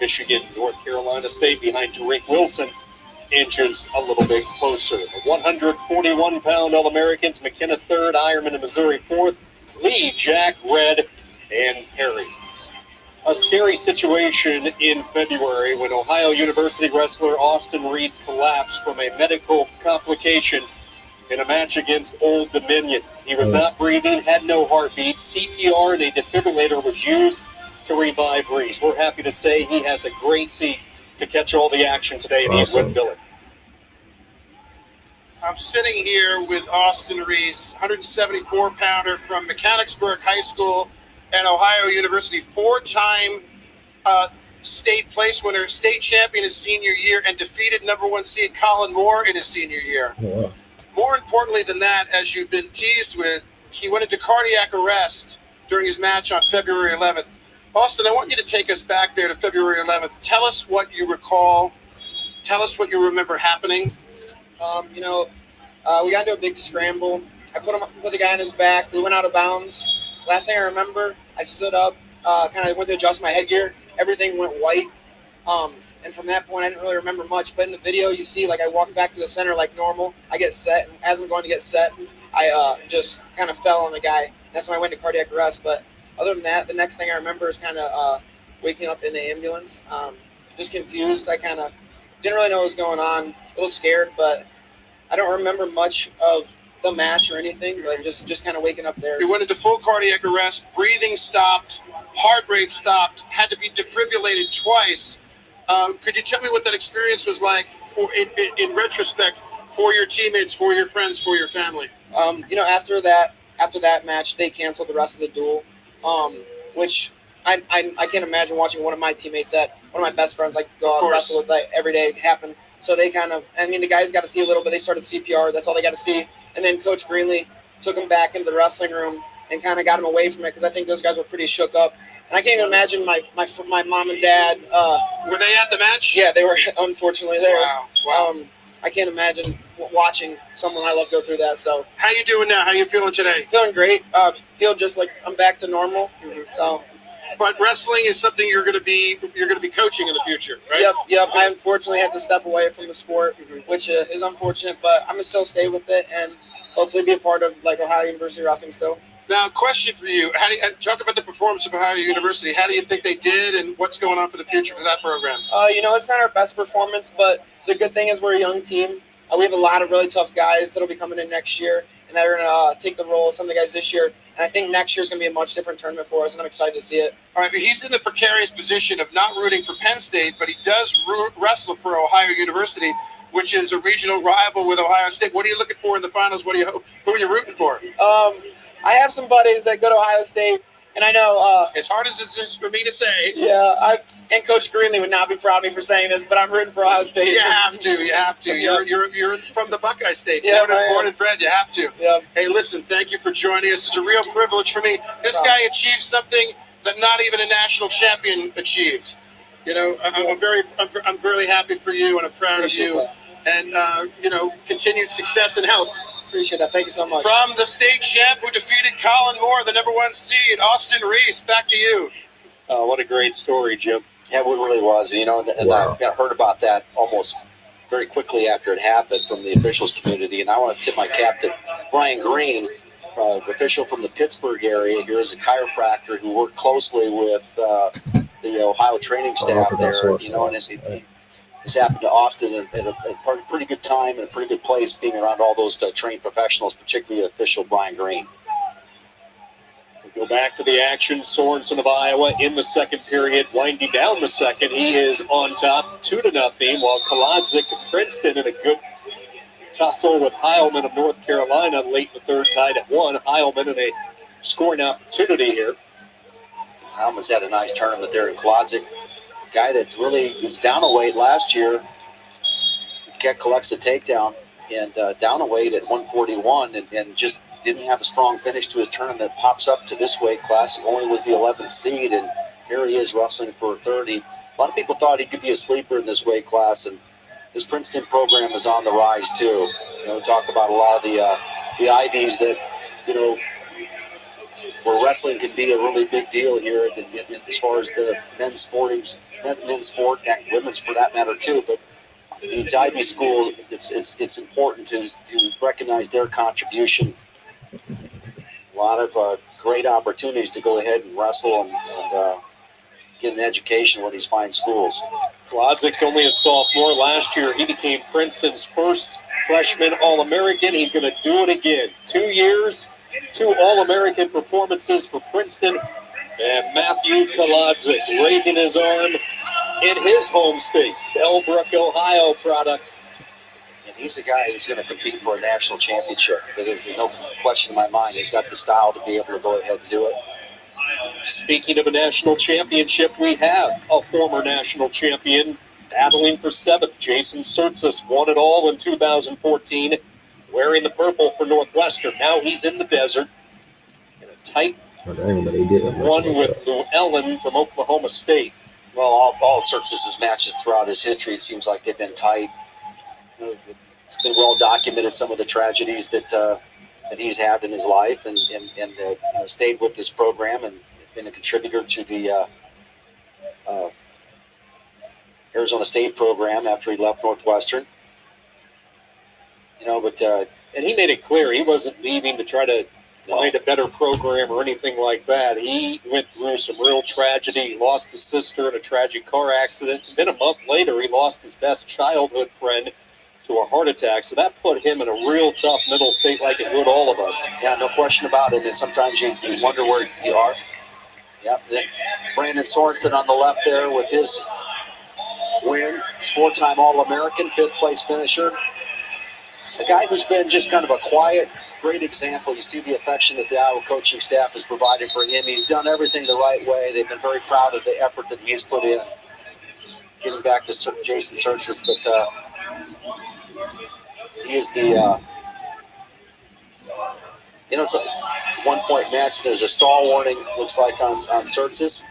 Michigan. North Carolina State behind Drake Wilson inches a little bit closer. The 141-pound All-Americans, McKenna third, Ironman and Missouri fourth, Lee, Jack, Red, and Perry. A scary situation in February when Ohio University wrestler Austin Reese collapsed from a medical complication in a match against Old Dominion. He was not breathing, had no heartbeat. CPR and a defibrillator was used to revive Reese. We're happy to say he has a great seat to catch all the action today, and he's with Billy. I'm sitting here with Austin Reese, 174-pounder from Mechanicsburg High School and Ohio University, four-time state place winner, state champion his senior year, and defeated number one seed Colin Moore in his senior year. Yeah. More importantly than that, as you've been teased with, he went into cardiac arrest during his match on February 11th. Austin, I want you to take us back there to February 11th. Tell us what you recall. Tell us what you remember happening. We got into a big scramble. I put the guy on his back. We went out of bounds. Last thing I remember, I stood up, kind of went to adjust my headgear. Everything went white. And from that point, I didn't really remember much. But in the video, you see, like, I walked back to the center like normal. I get set. And as I'm going to get set, I just kind of fell on the guy. That's when I went to cardiac arrest. But other than that, the next thing I remember is kind of waking up in the ambulance. Just confused. I kind of didn't really know what was going on. A little scared, but I don't remember much of the match or anything, but just kind of waking up there. You went into full cardiac arrest, breathing stopped, heart rate stopped, had to be defibrillated twice. Could you tell me what that experience was like in retrospect for your teammates, for your friends, for your family? After that match, they canceled the rest of the duel, which I can't imagine watching one of my teammates that one of my best friends like go out and wrestle with like every day happen. So they the guys got to see a little bit. They started CPR. That's all they got to see. And then Coach Greenlee took him back into the wrestling room and kind of got him away from it because I think those guys were pretty shook up. And I can't even imagine my mom and dad. Were they at the match? Yeah, they were unfortunately there. Wow. I can't imagine watching someone I love go through that. So how you doing now? How you feeling today? Feeling great. Feel just like I'm back to normal. Mm-hmm. So. But wrestling is something you're going to be coaching in the future, right? Yep. I unfortunately had to step away from the sport, which is unfortunate, but I'm going to still stay with it and hopefully be a part of like Ohio University wrestling still. Now, question for you. How do you talk about the performance of Ohio University? How do you think they did and what's going on for the future for that program? It's not our best performance, but the good thing is we're a young team. We have a lot of really tough guys that'll be coming in next year, and that are going to take the role of some of the guys this year. And I think next year is going to be a much different tournament for us, and I'm excited to see it. All right, but he's in the precarious position of not rooting for Penn State, but he does wrestle for Ohio University, which is a regional rival with Ohio State. What are you looking for in the finals? Who are you rooting for? I have some buddies that go to Ohio State, and I know as hard as this is for me to say. Yeah, and Coach Greenlee would not be proud of me for saying this, but I'm rooting for Ohio State. You have to. You're from the Buckeye State. Yeah, born and bred. You have to. Yeah. Hey, listen, thank you for joining us. It's a real privilege for me. This guy achieved something that not even a national champion achieved. I'm really happy for you, and I'm proud of you. And continued success and health. Appreciate that. Thank you so much. From the state champ who defeated Colin Moore, the number one seed, Austin Reese. Back to you. What a great story, Jim. Yeah, it really was. And I heard about that almost very quickly after it happened from the officials community. And I want to tip my cap to Brian Green, official from the Pittsburgh area. Here is a chiropractor who worked closely with the Ohio training staff there. And this happened to Austin at a pretty good time and a pretty good place, being around all those trained professionals, particularly official Brian Green. Go back to the action. Sorenson of Iowa in the second period, winding down the second. He is on top, 2-0, while Kolodzik of Princeton in a good tussle with Heilman of North Carolina late in the third, tied at 1. Heilman in a scoring opportunity here. Heilman's had a nice tournament there in Kolodzik. Guy that really was down a weight last year. Collects a takedown and down a weight at 141 and just didn't have a strong finish to his tournament. Pops up to this weight class. Only was the 11th seed, and here he is wrestling for 30. A lot of people thought he could be a sleeper in this weight class, and this Princeton program is on the rise too. Talk about a lot of the IVs that where wrestling can be a really big deal here as far as the men's sporting men's sport and women's for that matter too. But these Ivy schools, it's important to recognize their contribution. A lot of great opportunities to go ahead and wrestle and get an education with these fine schools. Kolodzik's only a sophomore. Last year, he became Princeton's first freshman All-American. He's going to do it again. 2 years, 2 All-American performances for Princeton. And Matthew Kolodzik raising his arm in his home state, Bellbrook, Ohio product. And he's a guy who's going to compete for a national championship. There's no question in my mind. He's got the style to be able to go ahead and do it. Speaking of a national championship, we have a former national champion battling for 7th. Jason Surtsis won it all in 2014, wearing the purple for Northwestern. Now he's in the desert in a tight one with Llewellyn from Oklahoma State. Well, all Surtsis's matches throughout his history, it seems like they've been tight. It's been well documented, some of the tragedies that he's had in his life, and stayed with this program and been a contributor to the Arizona State program after he left Northwestern. And he made it clear he wasn't leaving to try to find a better program or anything like that. He went through some real tragedy. He lost his sister in a tragic car accident. And then a month later, he lost his best childhood friend to a heart attack. So that put him in a real tough mental state, like it would all of us. Yeah, no question about it. And sometimes you wonder where you are. Yep. Then Brandon Sorenson on the left there with his win. He's 4-time All-American, 5th place finisher. A guy who's been just kind of a quiet, great example. You see the affection that the Iowa coaching staff has provided for him. He's done everything the right way. They've been very proud of the effort that he's put in. Getting back to Jason Surtsis, but he is the it's a 1-point match. There's a stall warning, looks like, on Surtsis.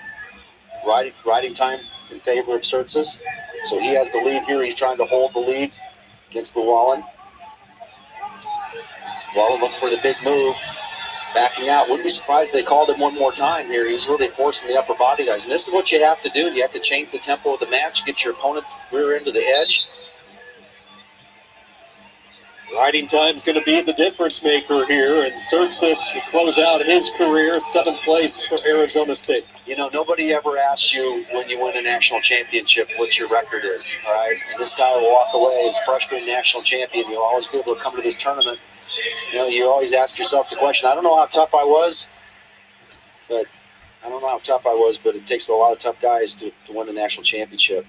Riding time in favor of Surtsis. So he has the lead here. He's trying to hold the lead against Llewellyn. Llewellyn looking for the big move. Backing out. Wouldn't be surprised if they called him one more time here. He's really forcing the upper body guys. And this is what you have to do. You have to change the tempo of the match, get your opponent rear into the edge. Riding time's going to be the difference maker here, and Surtsis will close out his career 7th place for Arizona State. Nobody ever asks you when you win a national championship what your record is, all right? And this guy will walk away as freshman national champion. You'll always be able to come to this tournament. You always ask yourself the question, I don't know how tough I was, but it takes a lot of tough guys to win a national championship.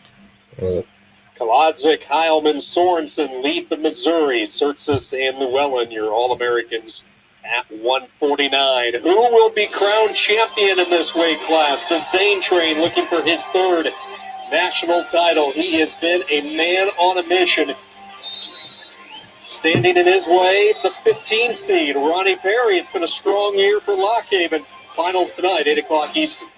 Kolodzik, Heilman, Sorenson, Leeth of Missouri, Surtsis, and Llewellyn, your All-Americans at 149. Who will be crowned champion in this weight class? The Zane Train looking for his 3rd national title. He has been a man on a mission. Standing in his way, the 15 seed, Ronnie Perry. It's been a strong year for Lock Haven. Finals tonight, 8 o'clock Eastern.